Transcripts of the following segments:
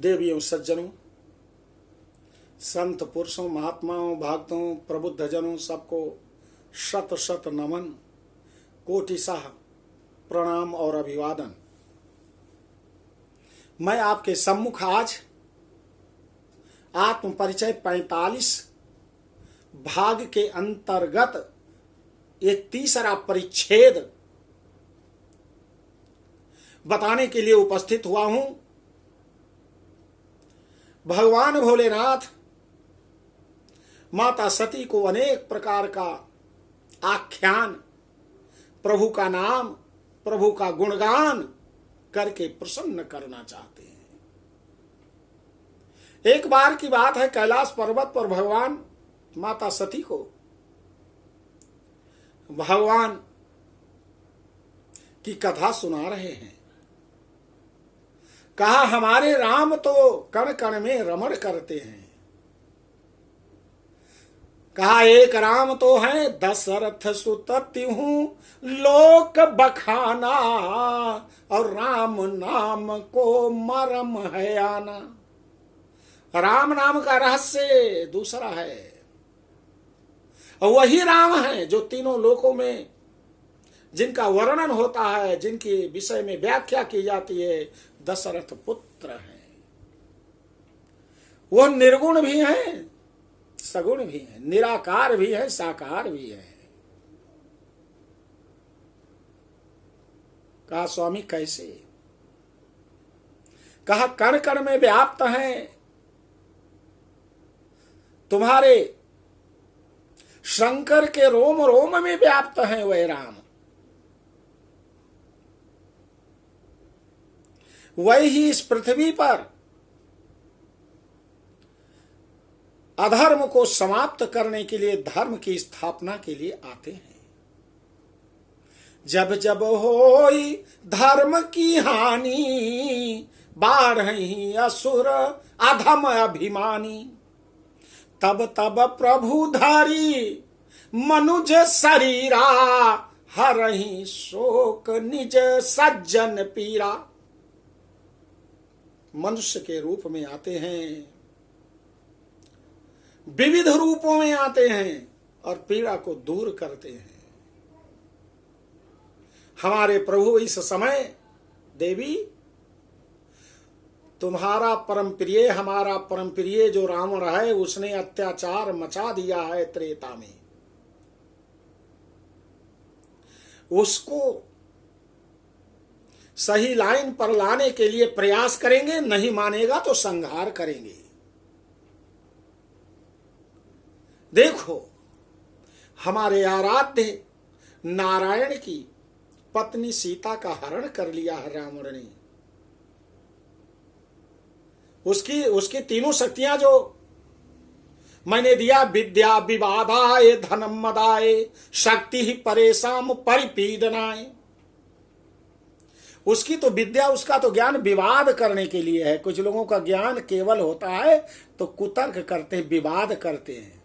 देवियों, सज्जनों, संत पुरुषों, महात्माओं, भक्तों, प्रबुद्ध जनों, सबको शत शत नमन, कोटिशाह प्रणाम और अभिवादन। मैं आपके सम्मुख आज आत्म परिचय 45 भाग के अंतर्गत एक तीसरा परिच्छेद बताने के लिए उपस्थित हुआ हूं। भगवान भोलेनाथ माता सती को अनेक प्रकार का आख्यान, प्रभु का नाम, प्रभु का गुणगान करके प्रसन्न करना चाहते हैं। एक बार की बात है, कैलाश पर्वत पर भगवान माता सती को भगवान की कथा सुना रहे हैं। कहा, हमारे राम तो कण कण में रमण करते हैं। कहा, एक राम तो है दशरथ सुत तिहूं लोक बखाना, और राम नाम को मरम है आना। राम नाम का रहस्य दूसरा है, और वही राम है जो तीनों लोकों में जिनका वर्णन होता है, जिनके विषय में व्याख्या की जाती है, दशरथ पुत्र है। वो निर्गुण भी है, सगुण भी है, निराकार भी है, साकार भी है। कहा, स्वामी कैसे? कहा, कण कण में व्याप्त है, तुम्हारे शंकर के रोम रोम में व्याप्त है वह राम। वही इस पृथ्वी पर अधर्म को समाप्त करने के लिए, धर्म की स्थापना के लिए आते हैं। जब जब होई धर्म की हानि, बाढ़हि असुर अधम अभिमानी, तब तब प्रभु धारी मनुज शरीरा, हरहि शोक निज सज्जन पीरा। मनुष्य के रूप में आते हैं, विविध रूपों में आते हैं और पीड़ा को दूर करते हैं। हमारे प्रभु इस समय, देवी तुम्हारा परम प्रिय, हमारा परम प्रिय जो रावण है, उसने अत्याचार मचा दिया है त्रेता में। उसको सही लाइन पर लाने के लिए प्रयास करेंगे, नहीं मानेगा तो संहार करेंगे। देखो, हमारे आराध्य नारायण की पत्नी सीता का हरण कर लिया है रावण ने। उसकी तीनों शक्तियां जो मैंने दिया, विद्या विवादाय धनम मदाय शक्ति ही परेशान परिपीडनाय। उसकी तो विद्या, उसका तो ज्ञान विवाद करने के लिए है। कुछ लोगों का ज्ञान केवल होता है तो कुतर्क करते हैं, विवाद करते हैं,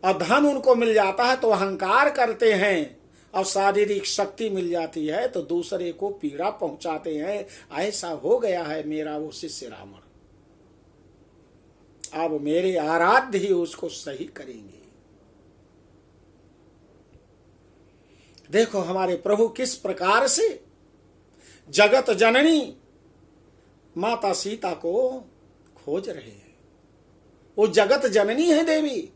और धन उनको मिल जाता है तो अहंकार करते हैं, और शारीरिक शक्ति मिल जाती है तो दूसरे को पीड़ा पहुंचाते हैं। ऐसा हो गया है मेरा वो शिष्य रावण। अब मेरे आराध्य ही उसको सही करेंगे। देखो हमारे प्रभु किस प्रकार से जगत जननी माता सीता को खोज रहे हैं। वो जगत जननी है देवी,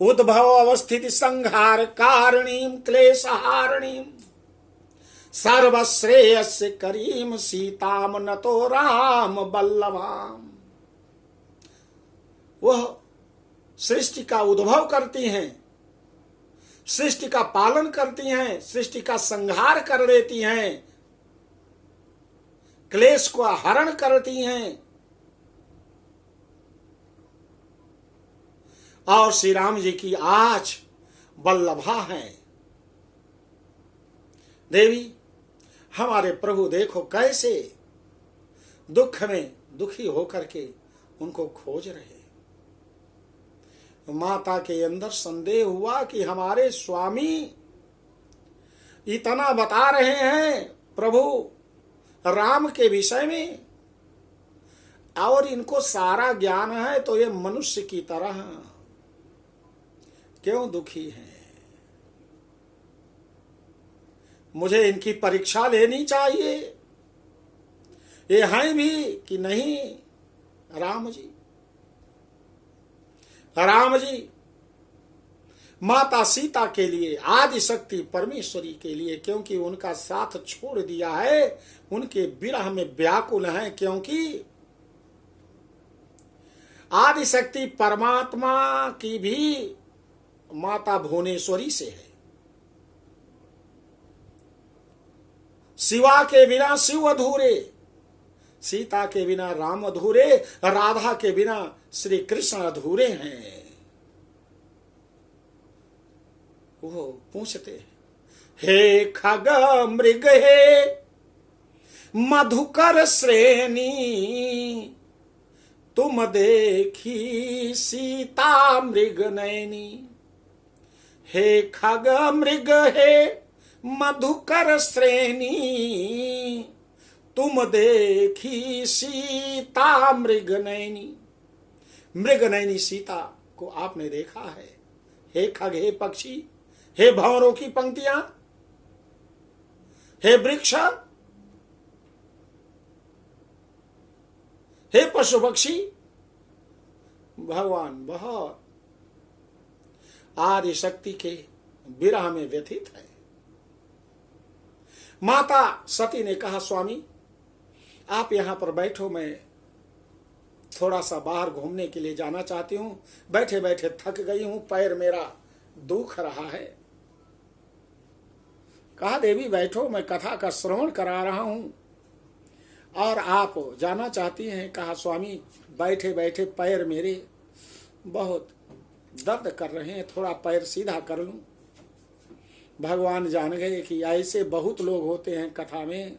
उद्भव अवस्थिति संहार कारणीम क्लेशहारणीम, सर्वश्रेयस्य करीम सीताम नतो राम बल्लभाम। वह सृष्टि का उद्भव करती हैं, सृष्टि का पालन करती हैं, सृष्टि का संहार कर देती हैं, क्लेश को हरण करती हैं, और श्री राम जी की आज बल्लभा है। देवी, हमारे प्रभु देखो कैसे दुख में दुखी होकर के उनको खोज रहे। माता के अंदर संदेह हुआ कि हमारे स्वामी इतना बता रहे हैं प्रभु राम के विषय में, और इनको सारा ज्ञान है, तो ये मनुष्य की तरह क्यों दुखी हैं? मुझे इनकी परीक्षा लेनी चाहिए, ये हैं भी कि नहीं? राम जी, राम जी माता सीता के लिए, आदि शक्ति परमेश्वरी के लिए, क्योंकि उनका साथ छोड़ दिया है, उनके विरह में व्याकुल हैं, क्योंकि आदि शक्ति परमात्मा की भी माता भुवनेश्वरी से है। शिवा के बिना शिव अधूरे, सीता के बिना राम अधूरे, राधा के बिना श्री कृष्ण अधूरे हैं। वो पूछते हैं, हे खग मृग हे मधुकर श्रेणी, तुम देखी सीता मृग नैनी। हे खग मृग हे मधुकर श्रेणी, तुम देखी सीता मृग नैनी। मृग नैनी सीता को आपने देखा है। हे खग, हे पक्षी, हे भंवरों की पंक्तियां, हे वृक्ष, हे पशु पक्षी, भगवान बहुत आदि शक्ति के विरह में व्यथित है। माता सती ने कहा, स्वामी आप यहां पर बैठो, मैं थोड़ा सा बाहर घूमने के लिए जाना चाहती हूं, बैठे बैठे थक गई हूं, पैर मेरा दुख रहा है। कहा, देवी बैठो, मैं कथा का श्रवण करा रहा हूं और आप जाना चाहती हैं। कहा, स्वामी बैठे बैठे पैर मेरे बहुत दर्द कर रहे हैं, थोड़ा पैर सीधा कर लूं। भगवान जान गए कि ऐसे बहुत लोग होते हैं कथा में,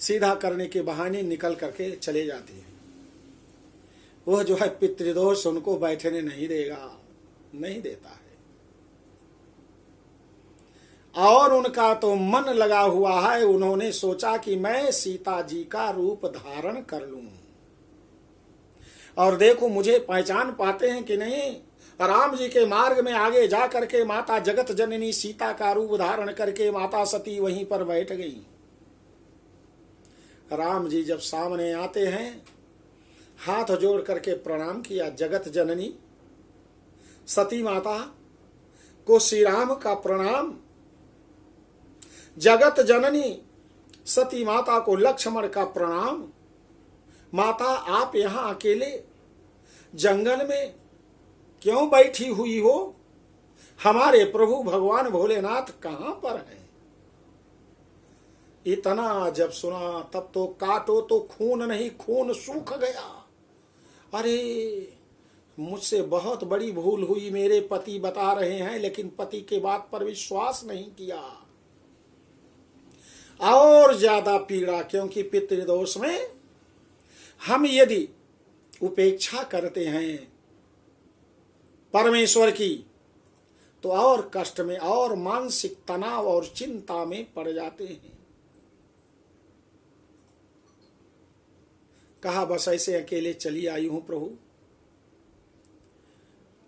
सीधा करने के बहाने निकल करके चले जाते हैं। वह जो है पितृदोष उनको बैठने नहीं देगा, नहीं देता है। और उनका तो मन लगा हुआ है, उन्होंने सोचा कि मैं सीता जी का रूप धारण कर लूं और देखो मुझे पहचान पाते हैं कि नहीं। राम जी के मार्ग में आगे जा करके माता जगत जननी सीता का रूप धारण करके माता सती वहीं पर बैठ गई। राम जी जब सामने आते हैं, हाथ जोड़ करके प्रणाम किया। जगत जननी सती माता को श्री राम का प्रणाम। जगत जननी सती माता को लक्ष्मण का प्रणाम। माता आप यहां अकेले जंगल में क्यों बैठी हुई हो? हमारे प्रभु भगवान भोलेनाथ कहां पर हैं? इतना जब सुना तब तो काटो तो खून नहीं, खून सूख गया। अरे मुझसे बहुत बड़ी भूल हुई, मेरे पति बता रहे हैं लेकिन पति के बात पर विश्वास नहीं किया। और ज्यादा पीड़ा, क्योंकि पितृदोष में हम यदि उपेक्षा करते हैं परमेश्वर की तो और कष्ट में और मानसिक तनाव और चिंता में पड़ जाते हैं। कहा, बस ऐसे अकेले चली आई हूं प्रभु,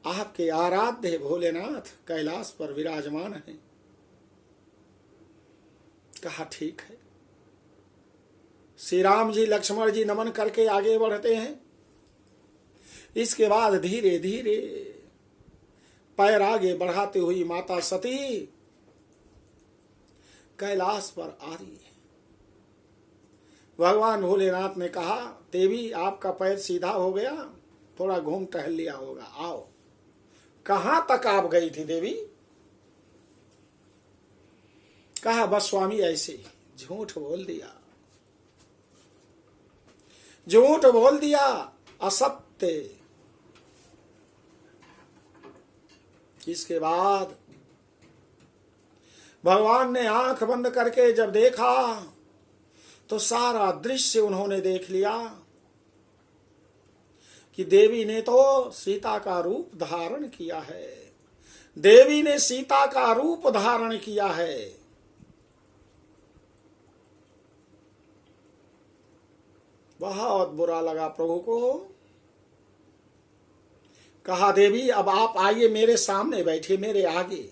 आपके आराध्य भोलेनाथ कैलाश पर विराजमान हैं। कहा, ठीक है। श्री राम जी लक्ष्मण जी नमन करके आगे बढ़ते हैं। इसके बाद धीरे धीरे पैर आगे बढ़ाते हुई माता सती कैलाश पर आ रही है। भगवान भोलेनाथ ने कहा, देवी आपका पैर सीधा हो गया, थोड़ा घूम टहल लिया होगा, आओ। कहां तक आप गई थी देवी? कहा, बस स्वामी ऐसे ही। झूठ बोल दिया, झूठ बोल दिया, असत्य। इसके बाद भगवान ने आंख बंद करके जब देखा तो सारा दृश्य उन्होंने देख लिया कि देवी ने तो सीता का रूप धारण किया है। देवी ने सीता का रूप धारण किया है। बहुत बुरा लगा प्रभु को। कहा देवी अब आप आइए मेरे सामने बैठिए, मेरे आगे,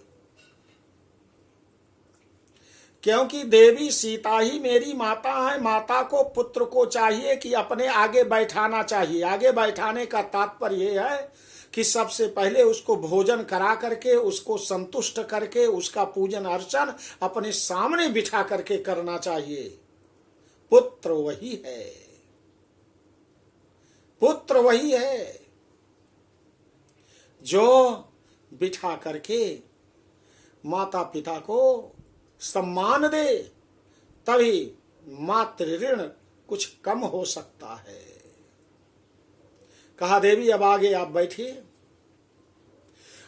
क्योंकि देवी सीता ही मेरी माता है। माता को पुत्र को चाहिए कि अपने आगे बैठाना चाहिए। आगे बैठाने का तात्पर्य यह है कि सबसे पहले उसको भोजन करा करके, उसको संतुष्ट करके, उसका पूजन अर्चन अपने सामने बिठा करके करना चाहिए। पुत्र वही है, पुत्र वही है जो बिठा करके माता पिता को सम्मान दे, तभी मातृ ऋण कुछ कम हो सकता है। कहा देवी अब आगे आप बैठिए,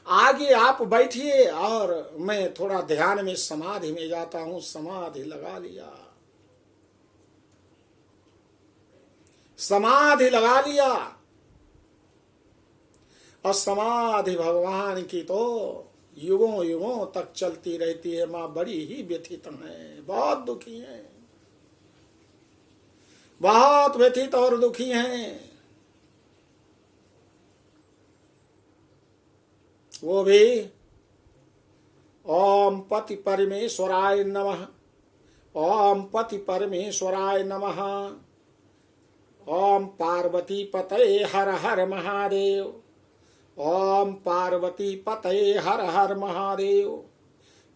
आगे आप बैठिए और मैं थोड़ा ध्यान में समाधि में जाता हूं। समाधि लगा लिया, समाधि लगा लिया। और समाधि भगवान की तो युगों युगों तक चलती रहती है। मां बड़ी ही व्यथित है, बहुत दुखी है, बहुत व्यथित और दुखी हैं। वो भी ओम पति परमेश्वराय नमः, ओम पति परमेश्वराय नमः, ओम पार्वती पतये हर हर महादेव, ओम पार्वती पतये हर हर महादेव,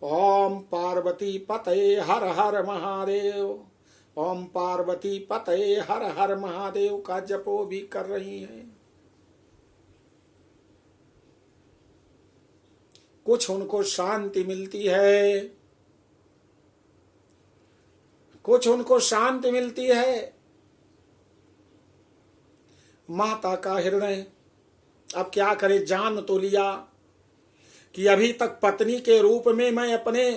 ओम पार्वती पतये हर हर महादेव, ओम पार्वती पतये हर हर महादेव का जपो भी कर रही हैं। कुछ उनको शांति मिलती है, कुछ उनको शांति मिलती है। माता का हृदय अब क्या करे, जान तो लिया कि अभी तक पत्नी के रूप में मैं अपने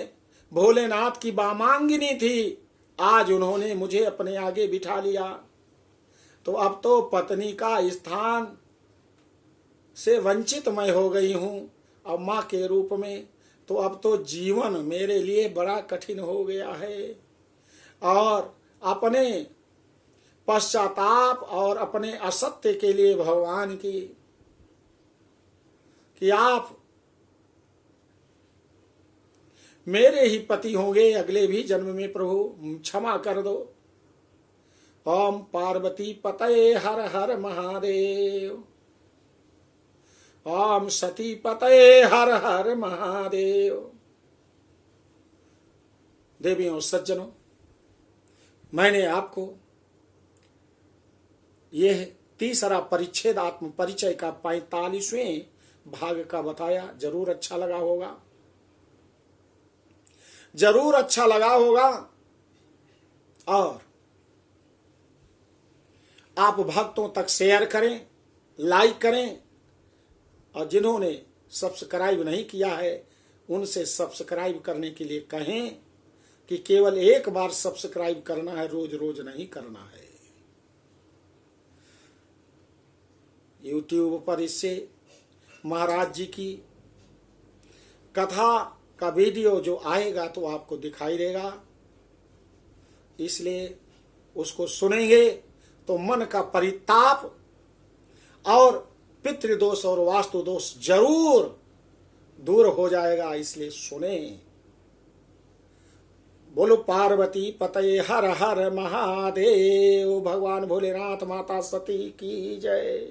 भोलेनाथ की वामांगिनी थी, आज उन्होंने मुझे अपने आगे बिठा लिया, तो अब तो पत्नी का स्थान से वंचित मैं हो गई हूं। अब मां के रूप में तो अब तो जीवन मेरे लिए बड़ा कठिन हो गया है। और अपने पश्चाताप और अपने असत्य के लिए भगवान की कि आप मेरे ही पति होंगे अगले भी जन्म में, प्रभु क्षमा कर दो। ओम पार्वती पतये हर हर महादेव, ओम सती पतये हर हर महादेव। देवियों सज्जनों, मैंने आपको यह तीसरा परिच्छेद आत्म परिचय का 45वें भाग का बताया। जरूर अच्छा लगा होगा, जरूर अच्छा लगा होगा। और आप भक्तों तक शेयर करें, लाइक करें, और जिन्होंने सब्सक्राइब नहीं किया है उनसे सब्सक्राइब करने के लिए कहें कि केवल एक बार सब्सक्राइब करना है, रोज रोज नहीं करना है। YouTube पर इससे महाराज जी की कथा का वीडियो जो आएगा तो आपको दिखाई देगा, इसलिए उसको सुनेंगे तो मन का परिताप और पितृदोष और वास्तु दोष जरूर दूर हो जाएगा, इसलिए सुने। बोलो पार्वती पतये हर हर महादेव। भगवान भोलेनाथ, माता सती की जय।